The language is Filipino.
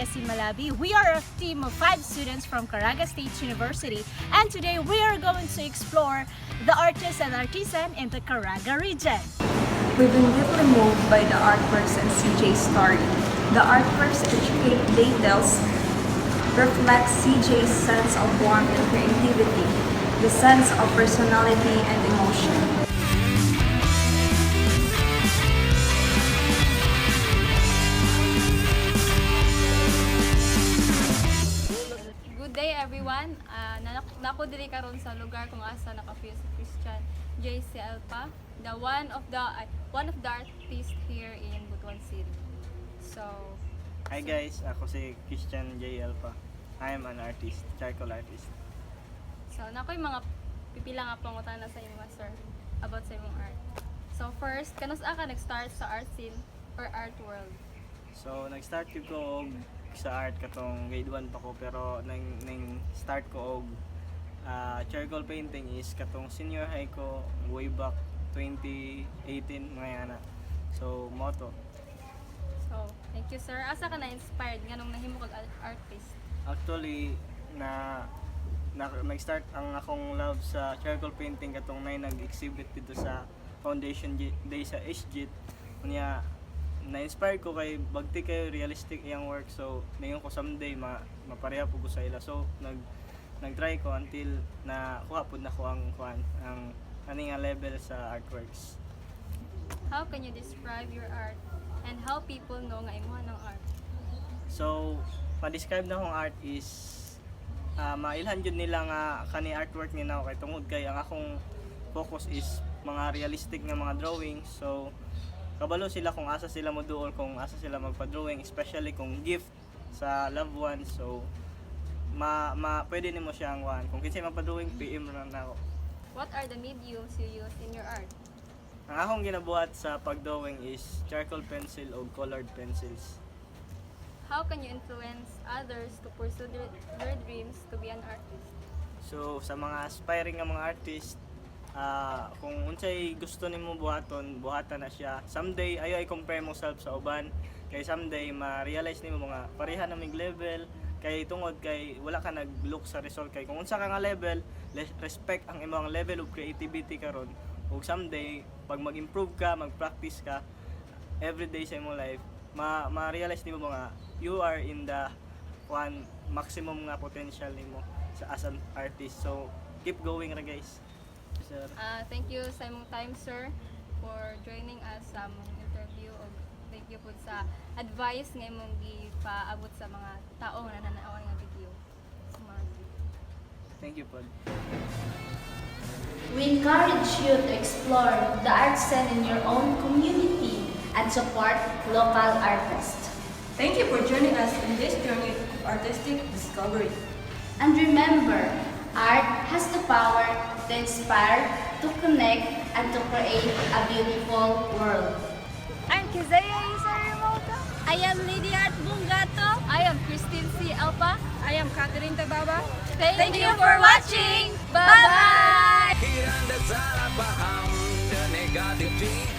Jessie Malabi. We are a team of 5 students from Caraga State University, and today we are going to explore the artists and artisan in the Caraga region. We've been deeply moved by the artworks and CJ's story. The artworks educate details reflect CJ's sense of warmth and creativity, the sense of personality and emotion. Good day everyone. Nako diri karon sa lugar kung asa nakapiyo si Christian J.C. Alpa, the one of the artists here in Butuan City. So, Hi guys, ako si Christian J. Alpa. I am an artist, charcoal artist. nakoy mga pipila nga pangutana sa imo sir about sa imong art. So first, kanus ka nag-start sa art scene or art world? So, nag-start ko og sa art katong grade 1 pa ko, pero nang start ko og charcoal painting is katong senior high ko way back 2018 mga yana. So, moto. So, thank you sir. Asa ka na-inspired nganong nahimo kag artist? Actually, nag-start ang akong love sa charcoal painting katong nag-exhibit dito sa Foundation Day sa SJIT. Unya, na-inspire ko kay bagti kay realistic iyang work, so nayon ko someday mapareha po ko sa ila. So nag-try ko until na kuha pud na ko ang aning level sa artworks. How can you describe your art and how people know nga imo ng art? So pa-describe na akong art is mailhan jud nila nga kani artwork ni na kay tungod kay ang akong focus is mga realistic nga mga drawings. So kabalo sila kung asa sila moduol, kung asa sila magpa-drawing, especially kung gift sa loved ones. So pwede nimo siyang kung kinsay magpa-drawing, PM na ako. What are the mediums you use in your art? Ang akong ginabuhat sa pag-drawing is charcoal pencil o colored pencils. How can you influence others to pursue their dreams to be an artist? So sa mga aspiring nga mga artist, kung unsay gusto nimo buhatan na siya. Someday ayo i-compare mo self sa uban, kay someday ma-realize nimo mga pareha na mig level, kay tungod kay wala ka nag-look sa result. Kay kung unsa ka nga level, respect ang imong level of creativity karon, ug someday pag mag-improve ka, mag-practice ka everyday sa imong life, ma-realize nimo mga you are in the maximum nga potential nimo as an artist. So keep going ra guys. Sir. Thank you sa imong time sir for joining us sa among interview, og thank you po sa advice nga imong gipaabot sa mga tao nga nananaon nga video. Thank you po. We encourage you to explore the art scene in your own community and support local artists. Thank you for joining us in this journey of artistic discovery. And remember, art has the power to inspire, to connect, and to create a beautiful world. I'm Kizaya Isarimoto. I am Lydia Bungato. I am Christine C. Alpa. I am Catherine Tababa. Thank you for watching. Bye-bye! Hirang dasal paham dan negatif